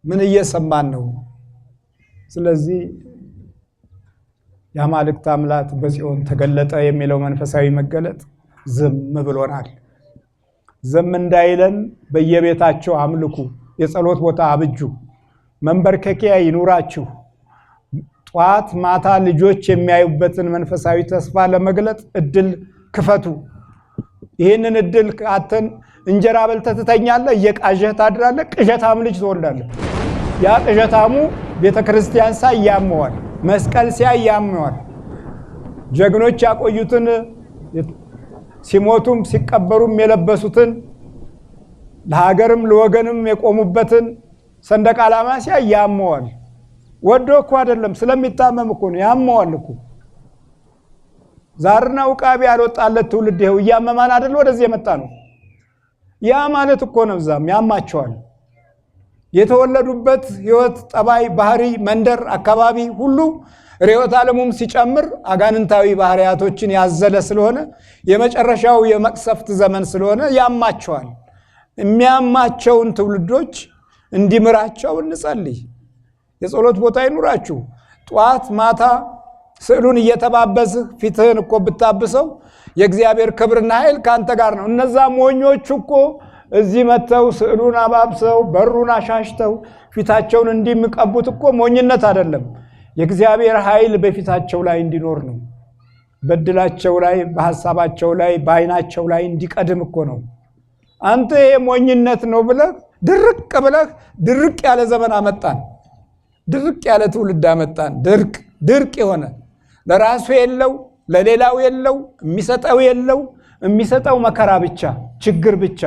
ምን እየሰማን ነው? ስለዚህ የአማልክት አምላክ በጽዮን ተገለጠ የሚለው መንፈሳዊ መገለጥ ዝም ብሎናል። ዝም እንዳይለን በየቤታቸው አምልኩ፣ የጸሎት ቦታ አብጁ፣ መንበርከኪያ ይኑራችሁ። ጧት ማታ ልጆች የሚያዩበትን መንፈሳዊ ተስፋ ለመግለጥ እድል ክፈቱ። ይህንን እድል አተን እንጀራ በልተህ ትተኛለህ፣ እየቃዠህ ታድራለህ፣ ቅዠታም ልጅ ትወልዳለህ። ያ ቅዠታሙ ቤተክርስቲያን ሳይ ያመዋል፣ መስቀል ሲያይ ያመዋል። ጀግኖች ያቆዩትን ሲሞቱም ሲቀበሩም የለበሱትን ለሀገርም ለወገንም የቆሙበትን ሰንደቅ ዓላማ ሲያይ ያመዋል። ወዶ እኮ አይደለም ስለሚታመም እኮ ነው፣ ያመዋል እኮ። ዛርና ውቃቢ ያልወጣለት ትውልድ ይኸው እያመማን አይደል ወደዚህ የመጣ ነው። ያ ማለት እኮ ነው ዛም ያማቸዋል። የተወለዱበት ህይወት፣ ጠባይ፣ ባህሪ፣ መንደር፣ አካባቢ ሁሉ ርዕዮተ ዓለሙም ሲጨምር አጋንንታዊ ባህሪያቶችን ያዘለ ስለሆነ የመጨረሻው የመቅሰፍት ዘመን ስለሆነ ያማቸዋል። የሚያማቸውን ትውልዶች እንዲምራቸው እንጸልይ። የጸሎት ቦታ ይኑራችሁ። ጧት ማታ ስዕሉን እየተባበስህ ፊትህን እኮ ብታብሰው የእግዚአብሔር ክብርና ኃይል ካንተ ጋር ነው። እነዛ ሞኞች እኮ እዚህ መተው ስዕሉን አባብሰው በሩን አሻሽተው ፊታቸውን እንዲምቀቡት እኮ ሞኝነት አይደለም፣ የእግዚአብሔር ኃይል በፊታቸው ላይ እንዲኖር ነው። በድላቸው ላይ በሐሳባቸው ላይ በአይናቸው ላይ እንዲቀድም እኮ ነው። አንተ ይሄ ሞኝነት ነው ብለህ ድርቅ ያለ ዘመን አመጣን። ድርቅ ያለ ትውልድ አመጣን። ድርቅ የሆነ ለራሱ የለው ለሌላው የለው የሚሰጠው የለው፣ የሚሰጠው መከራ ብቻ ችግር ብቻ